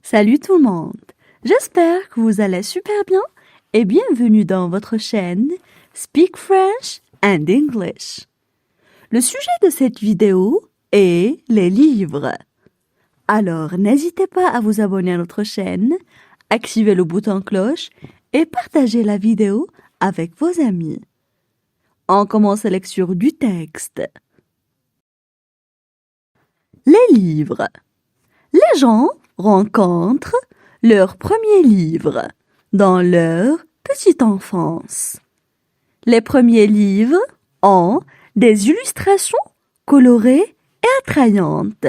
Salut tout le monde! J'espère que vous allez super bien et bienvenue dans votre chaîne Speak French and English. Le sujet de cette vidéo est les livres. Alors n'hésitez pas à vous abonner à notre chaîne, activer le bouton cloche et partager la vidéo avec vos amis. On commence la lecture du texte. Les livres. Les gens rencontrent leur premier livre dans leur petite enfance. Les premiers livres ont des illustrations colorées et attrayantes.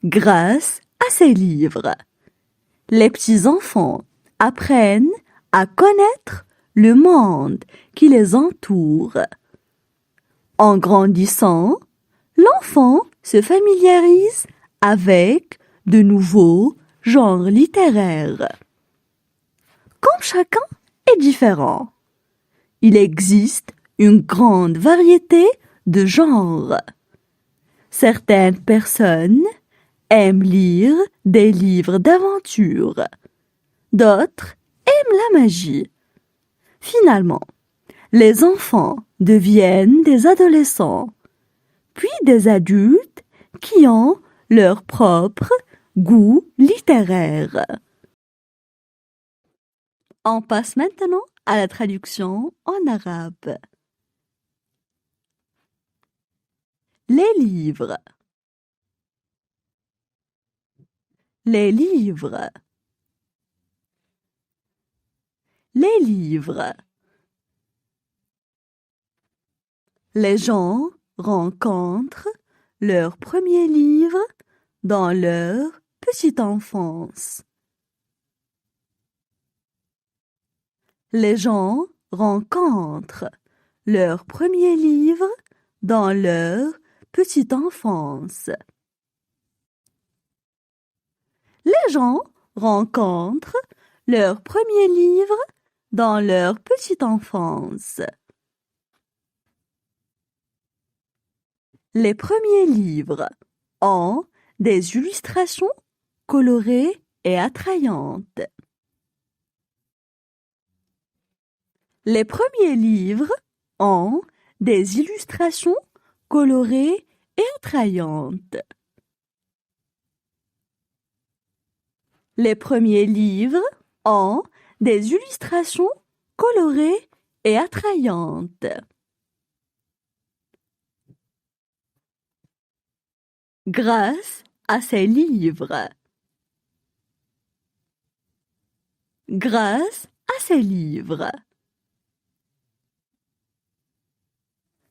Grâce à ces livres, les petits-enfants apprennent à connaître le monde qui les entoure. En grandissant, l'enfant se familiarise avec de nouveaux genres littéraires. Comme chacun est différent, il existe une grande variété de genres. Certaines personnes aiment lire des livres d'aventure, d'autres aiment la magie. Finalement, les enfants deviennent des adolescents, puis des adultes qui ont leur propre goût littéraire. On passe maintenant à la traduction en arabe. Les livres. Les livres. Les livres. Les gens rencontrent leur premier livre dans leur petite enfance. Les gens rencontrent leur premier livre dans leur petite enfance. Les gens rencontrent leur premier livre dans leur petite enfance. Les premiers livres ont des illustrations colorées et attrayantes. Les premiers livres ont des illustrations colorées et attrayantes. Les premiers livres ont des illustrations colorées et attrayantes. Grâce à ces livres. Grâce à ces livres.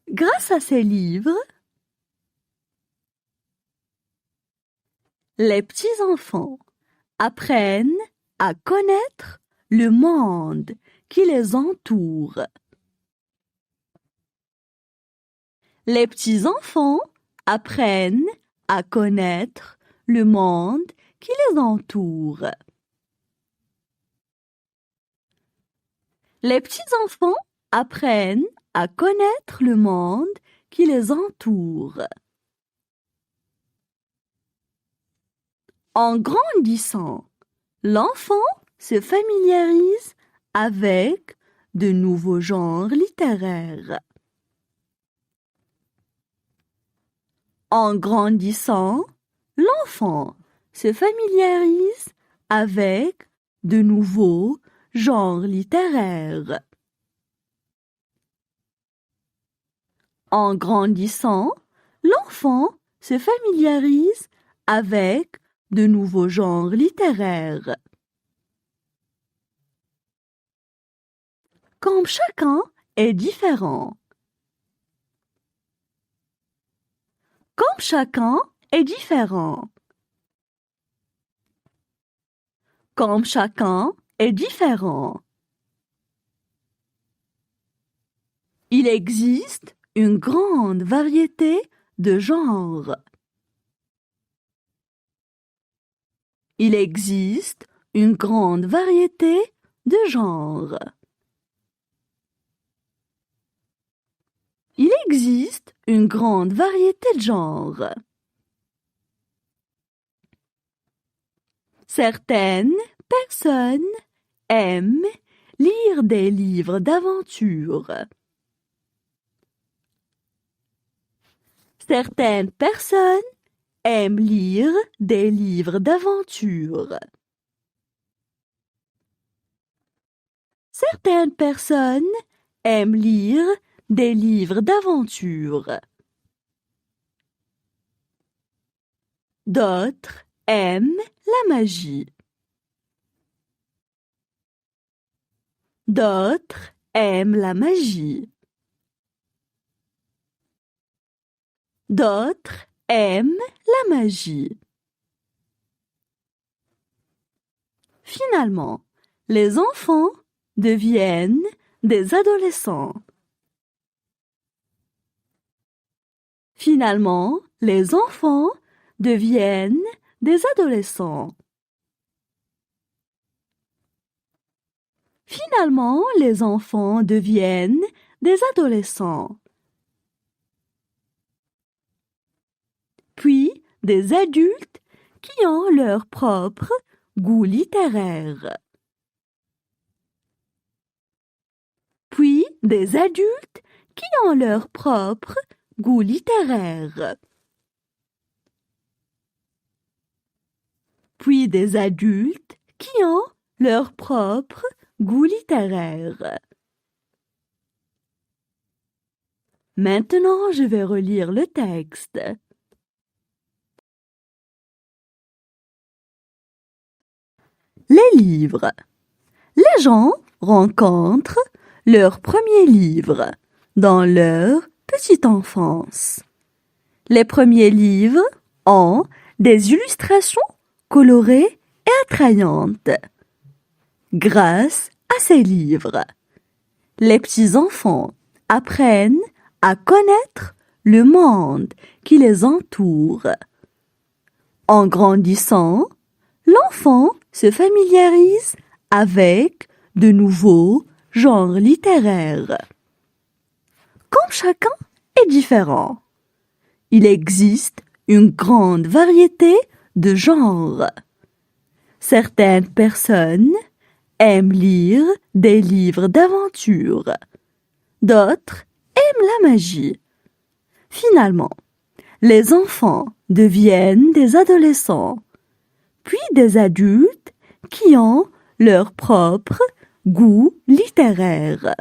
Grâce à ces livres, les petits-enfants apprennent à connaître le monde qui les entoure. Les petits-enfants apprennent à connaître le monde qui les entoure. Les petits-enfants apprennent à connaître le monde qui les entoure. En grandissant, l'enfant se familiarise avec de nouveaux genres littéraires. En grandissant, l'enfant se familiarise avec de nouveaux genres littéraires. En grandissant, l'enfant se familiarise avec de nouveaux genres littéraires. Comme chacun est différent. Comme chacun est différent. Comme chacun est différent. Il existe une grande variété de genres. Il existe une grande variété de genres. Il existe une grande variété de genres. Certaines personnes aiment lire des livres d'aventure. Certaines personnes aiment lire des livres d'aventure. Certaines personnes aiment lire des livres d'aventure. D'autres aiment la magie. D'autres aiment la magie. D'autres aiment la magie. Finalement, les enfants deviennent des adolescents. Finalement, les enfants deviennent des adolescents. Finalement, les enfants deviennent des adolescents. Puis, des adultes qui ont leur propre goût littéraire. Puis, des adultes qui ont leur propre goût littéraire. Puis, des adultes qui ont leur propre goût littéraire. Maintenant, je vais relire le texte. Les livres. Les gens rencontrent leur premier livre dans leur petite enfance. Les premiers livres ont des illustrations colorées et attrayantes. Grâce à ces livres, les petits-enfants apprennent à connaître le monde qui les entoure. En grandissant, l'enfant se familiarise avec de nouveaux genres littéraires. Comme chacun est différent, il existe une grande variété de genres. Certaines personnes aiment lire des livres d'aventure. D'autres aiment la magie. Finalement, les enfants deviennent des adolescents, puis des adultes qui ont leur propre goût littéraire.